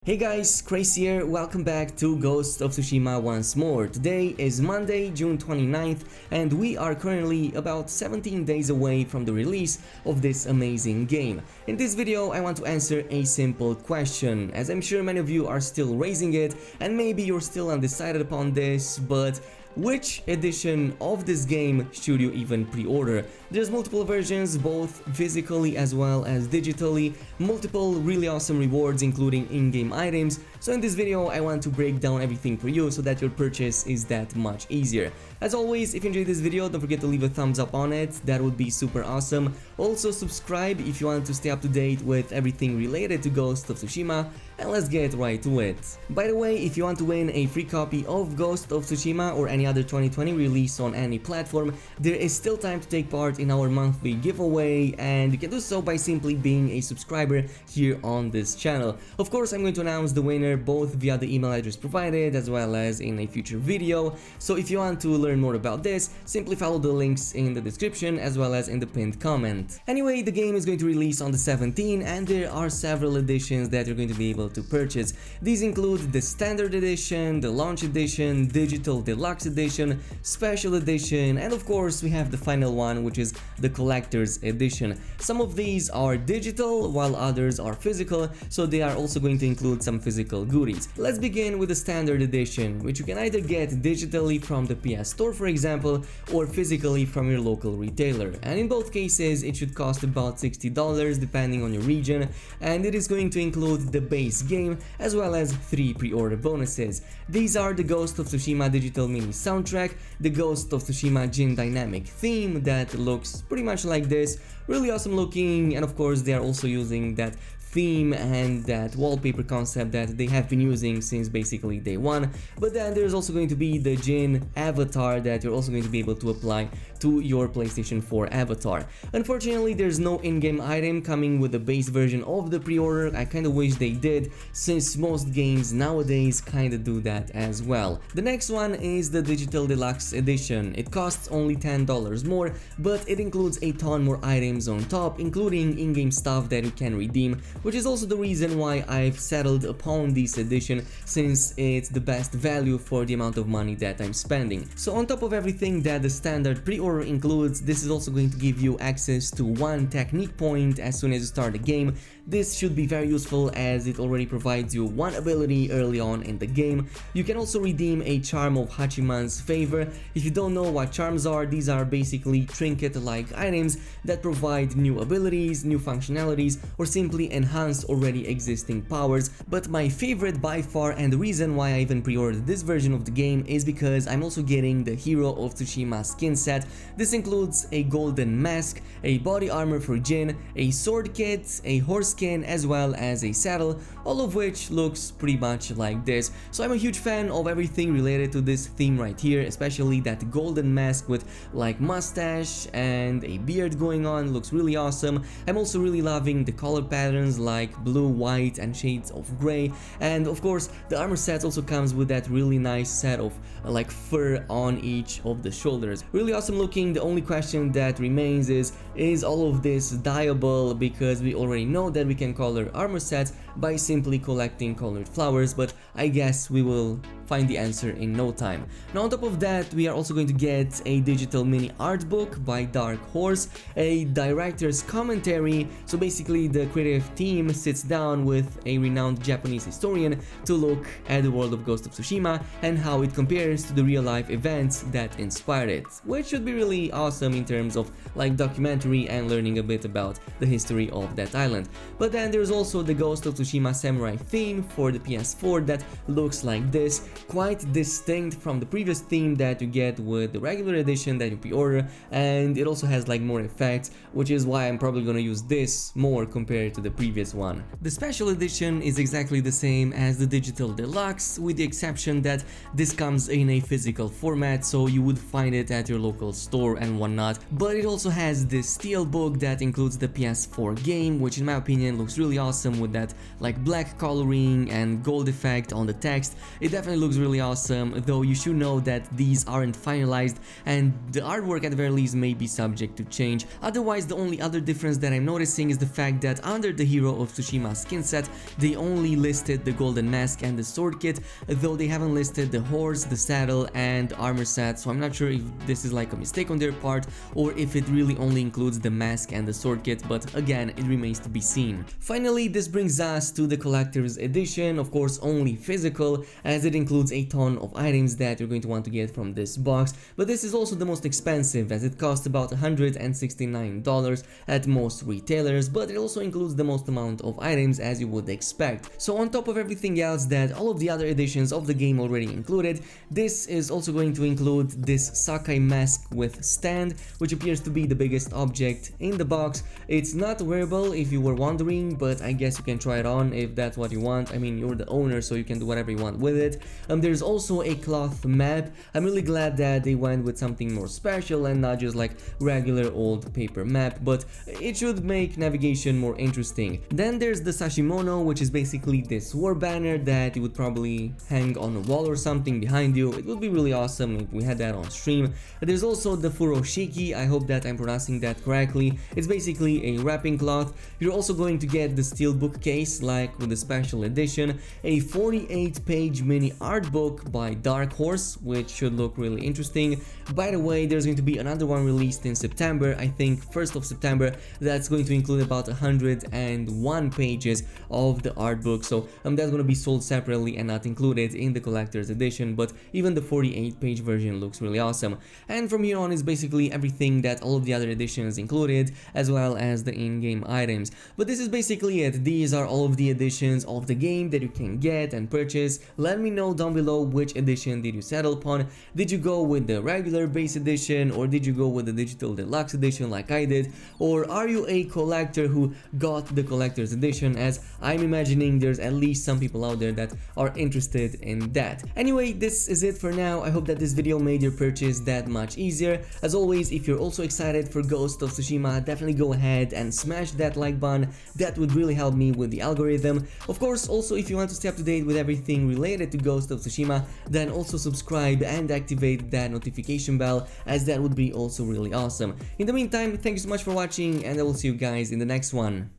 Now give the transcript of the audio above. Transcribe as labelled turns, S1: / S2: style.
S1: Hey guys, Khraze here, welcome back to Ghost of Tsushima once more. Today is Monday, June 29th, and we are currently about 17 days away from the release of this amazing game. In this video, I want to answer a simple question, as I'm sure many of you are still raising it, and maybe you're still undecided upon this, but which edition of this game should you even pre-order? There's multiple versions, both physically as well as digitally, multiple really awesome rewards including in-game items, so in this video I want to break down everything for you so that your purchase is that much easier. As always, if you enjoyed this video, don't forget to leave a thumbs up on it, that would be super awesome. Also subscribe if you want to stay up to date with everything related to Ghost of Tsushima, and let's get right to it. By the way, if you want to win a free copy of Ghost of Tsushima or any other 2020 release on any platform, there is still time to take part in our monthly giveaway, and you can do so by simply being a subscriber here on this channel. Of course, I'm going to announce the winner both via the email address provided as well as in a future video, so if you want to learn more about this, simply follow the links in the description as well as in the pinned comment. Anyway, the game is going to release on the 17th, and there are several editions that you're going to be able to purchase. These include the standard edition, the launch edition, digital deluxe edition, special edition, and of course we have the final one, which is the collector's edition. Some of these are digital while others are physical, so they are also going to include some physical goodies. Let's begin with the standard edition, which you can either get digitally from the PS Store, for example, or physically from your local retailer, and in both cases it should cost about $60 depending on your region, and it is going to include the base game as well as 3 pre-order bonuses. These are the Ghost of Tsushima digital mini soundtrack, the Ghost of Tsushima Jin dynamic theme that looks pretty much like this, really awesome looking, and of course they are also using that theme and that wallpaper concept that they have been using since basically day one. But then there's also going to be the Jin avatar that you're also going to be able to apply to your PlayStation 4 avatar. Unfortunately, there's no in-game item coming with the base version of the pre-order. I kinda wish they did, since most games nowadays kinda do that as well. The next one is the digital deluxe edition. It costs only $10 more, but it includes a ton more items on top, including in-game stuff that you can redeem, which is also the reason why I've settled upon this edition, since it's the best value for the amount of money that I'm spending. So on top of everything that the standard pre-order includes, this is also going to give you access to 1 technique point as soon as you start the game. This should be very useful as it already provides you 1 ability early on in the game. You can also redeem a charm of Hachiman's favor. If you don't know what charms are, these are basically trinket-like items that provide new abilities, new functionalities, or simply enhance already existing powers. But my favorite by far, and the reason why I even pre-ordered this version of the game, is because I'm also getting the Hero of Tsushima skin set. This includes a golden mask, a body armor for Jin, a sword kit, a horse skin, as well as a saddle, all of which looks pretty much like this. So I'm a huge fan of everything related to this theme right here, especially that golden mask with like mustache and a beard going on, looks really awesome. I'm also really loving the color patterns like blue, white, and shades of gray, and of course the armor set also comes with that really nice set of like fur on each of the shoulders. Really awesome looking. The only question that remains is all of this dyeable, because we already know that we can color armor sets by simply collecting colored flowers, but I guess we will find the answer in no time. Now on top of that, we are also going to get a digital mini art book by Dark Horse, a director's commentary, so basically the creative team sits down with a renowned Japanese historian to look at the world of Ghost of Tsushima and how it compares to the real life events that inspired it, which should be really awesome in terms of like documentary and learning a bit about the history of that island. But then there's also the Ghost of Tsushima samurai theme for the PS4 that looks like this, quite distinct from the previous theme that you get with the regular edition that you pre-order, and it also has like more effects, which is why I'm probably gonna use this more compared to the previous one. The special edition is exactly the same as the digital deluxe, with the exception that this comes in a physical format, so you would find it at your local store and whatnot, but it also has this steel book that includes the PS4 game, which in my opinion looks really awesome with that like black coloring and gold effect on the text. It definitely looks really awesome, though you should know that these aren't finalized and the artwork at the very least may be subject to change. Otherwise, the only other difference that I'm noticing is the fact that under the Hero of Tsushima skin set, they only listed the golden mask and the sword kit, though they haven't listed the horse, the saddle and armor set, so I'm not sure if this is like a mistake on their part or if it really only includes the mask and the sword kit, but again, it remains to be seen. Finally, this brings us to the collector's edition, of course only physical, as it includes a ton of items that you're going to want to get from this box, but this is also the most expensive as it costs about $169 at most retailers, but it also includes the most amount of items as you would expect. So on top of everything else that all of the other editions of the game already included, this is also going to include this Sakai mask with stand, which appears to be the biggest object in the box. It's not wearable if you were wondering, but I guess you can try it on if that's what you want. I mean, you're the owner, so you can do whatever you want with it. There's also a cloth map. I'm really glad that they went with something more special and not just like regular old paper map, but it should make navigation more interesting. Then there's the Sashimono, which is basically this war banner that you would probably hang on a wall or something behind you. It would be really awesome if we had that on stream. There's also the Furoshiki, I hope that I'm pronouncing that correctly. It's basically a wrapping cloth. You're also going to get the steelbook case like with the special edition, a 48-page mini art book by Dark Horse, which should look really interesting. By the way, there's going to be another one released in September, I think 1st of September, that's going to include about 101 pages of the art book, so that's going to be sold separately and not included in the collector's edition, but even the 48-page version looks really awesome. And from here on is basically everything that all of the other editions included, as well as the in-game items. But this is basically it. These are all of the editions of the game that you can get and purchase. Let me know down below which edition did you settle upon. Did you go with the regular base edition, or did you go with the digital deluxe edition like I did, or are you a collector who got the collector's edition, as I'm imagining there's at least some people out there that are interested in that. Anyway, this is it for now. I hope that this video made your purchase that much easier. As always, if you're also excited for Ghost of Tsushima, definitely go ahead and smash that like button. That would really help me with the algorithm. Of course, also if you want to stay up to date with everything related to Ghost of Tsushima, then also subscribe and activate that notification bell, as that would be also really awesome. In the meantime, thank you so much for watching, and I will see you guys in the next one.